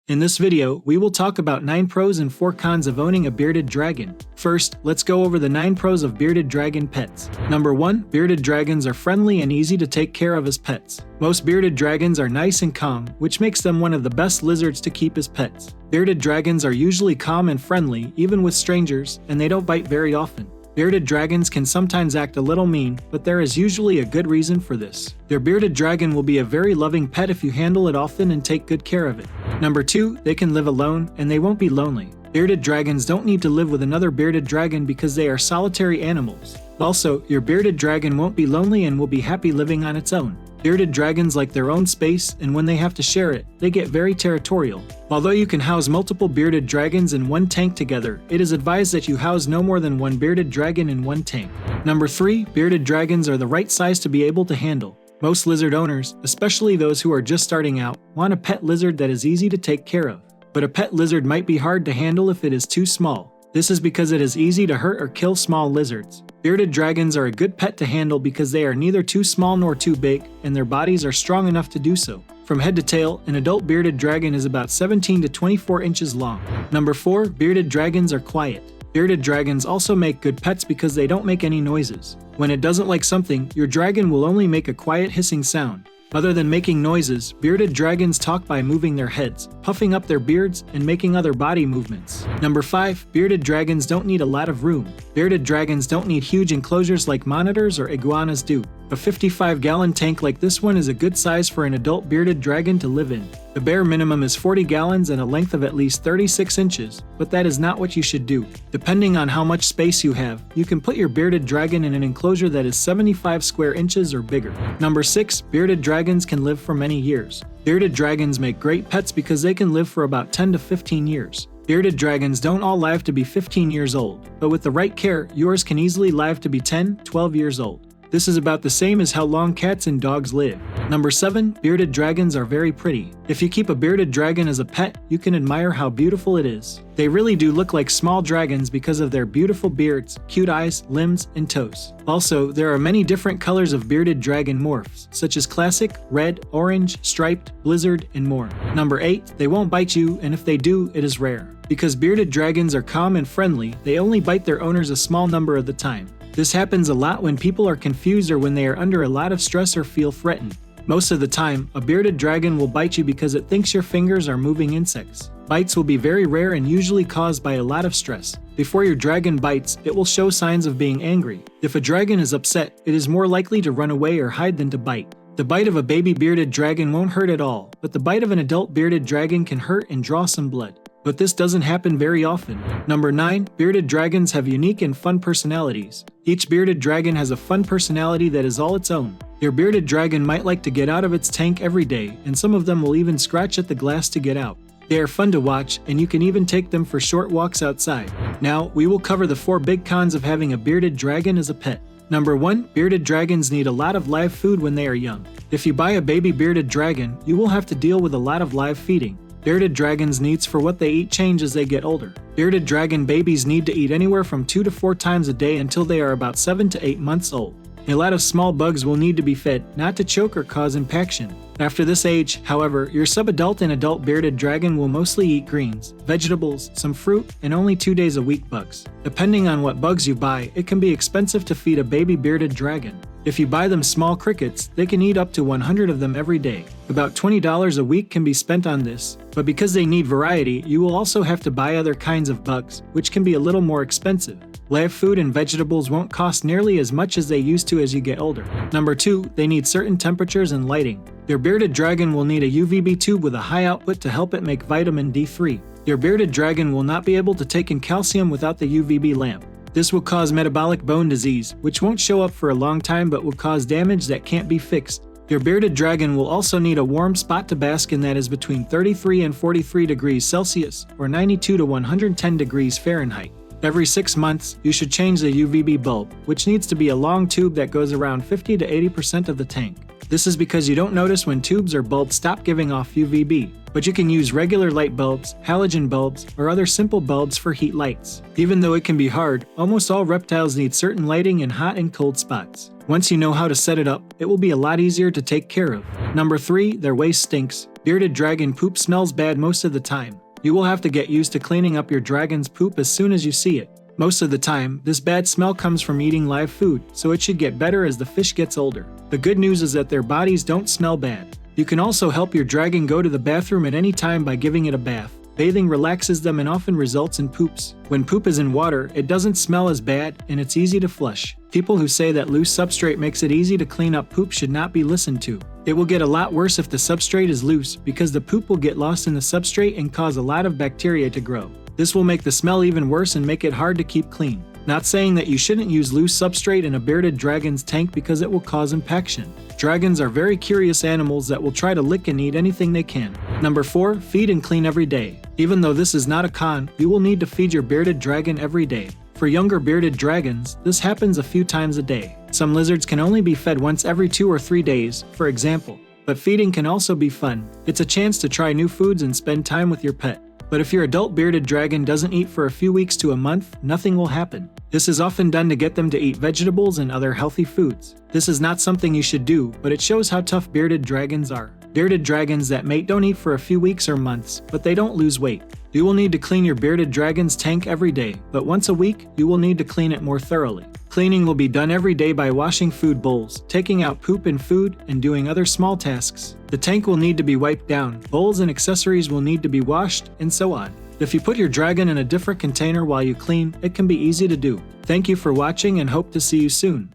In this video, we will talk about 9 pros and 4 cons of owning a bearded dragon. First, let's go over the 9 pros of bearded dragon pets. Number 1. Bearded dragons are friendly and easy to take care of as pets. Most bearded dragons are nice and calm, which makes them one of the best lizards to keep as pets. Bearded dragons are usually calm and friendly, even with strangers, and they don't bite very often. Bearded dragons can sometimes act a little mean, but there is usually a good reason for this. Your bearded dragon will be a very loving pet if you handle it often and take good care of it. Number 2, they can live alone, and they won't be lonely. Bearded dragons don't need to live with another bearded dragon because they are solitary animals. Also, your bearded dragon won't be lonely and will be happy living on its own. Bearded dragons like their own space, and when they have to share it, they get very territorial. Although you can house multiple bearded dragons in one tank together, it is advised that you house no more than one bearded dragon in one tank. Number 3, bearded dragons are the right size to be able to handle. Most lizard owners, especially those who are just starting out, want a pet lizard that is easy to take care of. But a pet lizard might be hard to handle if it is too small. This is because it is easy to hurt or kill small lizards. Bearded dragons are a good pet to handle because they are neither too small nor too big, and their bodies are strong enough to do so. From head to tail, an adult bearded dragon is about 17 to 24 inches long. Number 4, bearded dragons are quiet. Bearded dragons also make good pets because they don't make any noises. When it doesn't like something, your dragon will only make a quiet hissing sound. Other than making noises, bearded dragons talk by moving their heads, puffing up their beards, and making other body movements. Number 5, bearded dragons don't need a lot of room. Bearded dragons don't need huge enclosures like monitors or iguanas do. A 55-gallon tank like this one is a good size for an adult bearded dragon to live in. The bare minimum is 40 gallons and a length of at least 36 inches, but that is not what you should do. Depending on how much space you have, you can put your bearded dragon in an enclosure that is 75 square inches or bigger. Number 6, bearded dragons can live for many years. Bearded dragons make great pets because they can live for about 10 to 15 years. Bearded dragons don't all live to be 15 years old, but with the right care, yours can easily live to be 10, 12 years old. This is about the same as how long cats and dogs live. Number 7, bearded dragons are very pretty. If you keep a bearded dragon as a pet, you can admire how beautiful it is. They really do look like small dragons because of their beautiful beards, cute eyes, limbs, and toes. Also, there are many different colors of bearded dragon morphs, such as classic, red, orange, striped, blizzard, and more. Number 8, they won't bite you, and if they do, it is rare. Because bearded dragons are calm and friendly, they only bite their owners a small number of the time. This happens a lot when people are confused or when they are under a lot of stress or feel threatened. Most of the time, a bearded dragon will bite you because it thinks your fingers are moving insects. Bites will be very rare and usually caused by a lot of stress. Before your dragon bites, it will show signs of being angry. If a dragon is upset, it is more likely to run away or hide than to bite. The bite of a baby bearded dragon won't hurt at all, but the bite of an adult bearded dragon can hurt and draw some blood. But this doesn't happen very often. Number 9, bearded dragons have unique and fun personalities. Each bearded dragon has a fun personality that is all its own. Your bearded dragon might like to get out of its tank every day, and some of them will even scratch at the glass to get out. They are fun to watch, and you can even take them for short walks outside. Now, we will cover the 4 big cons of having a bearded dragon as a pet. Number 1, bearded dragons need a lot of live food when they are young. If you buy a baby bearded dragon, you will have to deal with a lot of live feeding. Bearded dragons' needs for what they eat change as they get older. Bearded dragon babies need to eat anywhere from 2 to 4 times a day until they are about 7 to 8 months old. A lot of small bugs will need to be fed, not to choke or cause impaction. After this age, however, your subadult and adult bearded dragon will mostly eat greens, vegetables, some fruit, and only 2 days a week bugs. Depending on what bugs you buy, it can be expensive to feed a baby bearded dragon. If you buy them small crickets, they can eat up to 100 of them every day. About $20 a week can be spent on this, but because they need variety, you will also have to buy other kinds of bugs, which can be a little more expensive. Live food and vegetables won't cost nearly as much as they used to as you get older. Number 2, they need certain temperatures and lighting. Your bearded dragon will need a UVB tube with a high output to help it make vitamin D3. Your bearded dragon will not be able to take in calcium without the UVB lamp. This will cause metabolic bone disease, which won't show up for a long time but will cause damage that can't be fixed. Your bearded dragon will also need a warm spot to bask in that is between 33 and 43 degrees Celsius or 92 to 110 degrees Fahrenheit. Every 6 months, you should change the UVB bulb, which needs to be a long tube that goes around 50 to 80% of the tank. This is because you don't notice when tubes or bulbs stop giving off UVB, but you can use regular light bulbs, halogen bulbs, or other simple bulbs for heat lights. Even though it can be hard, almost all reptiles need certain lighting in hot and cold spots. Once you know how to set it up, it will be a lot easier to take care of. Number 3, their waste stinks. Bearded dragon poop smells bad most of the time. You will have to get used to cleaning up your dragon's poop as soon as you see it. Most of the time, this bad smell comes from eating live food, so it should get better as the fish gets older. The good news is that their bodies don't smell bad. You can also help your dragon go to the bathroom at any time by giving it a bath. Bathing relaxes them and often results in poops. When poop is in water, it doesn't smell as bad and it's easy to flush. People who say that loose substrate makes it easy to clean up poop should not be listened to. It will get a lot worse if the substrate is loose because the poop will get lost in the substrate and cause a lot of bacteria to grow. This will make the smell even worse and make it hard to keep clean. Not saying that you shouldn't use loose substrate in a bearded dragon's tank because it will cause impaction. Dragons are very curious animals that will try to lick and eat anything they can. Number 4. Feed and clean every day. Even though this is not a con, you will need to feed your bearded dragon every day. For younger bearded dragons, this happens a few times a day. Some lizards can only be fed once every 2 or 3 days, for example. But feeding can also be fun. It's a chance to try new foods and spend time with your pet. But if your adult bearded dragon doesn't eat for a few weeks to a month, nothing will happen. This is often done to get them to eat vegetables and other healthy foods. This is not something you should do, but it shows how tough bearded dragons are. Bearded dragons that mate don't eat for a few weeks or months, but they don't lose weight. You will need to clean your bearded dragon's tank every day, but once a week, you will need to clean it more thoroughly. Cleaning will be done every day by washing food bowls, taking out poop in food, and doing other small tasks. The tank will need to be wiped down, bowls and accessories will need to be washed, and so on. If you put your dragon in a different container while you clean, it can be easy to do. Thank you for watching and hope to see you soon.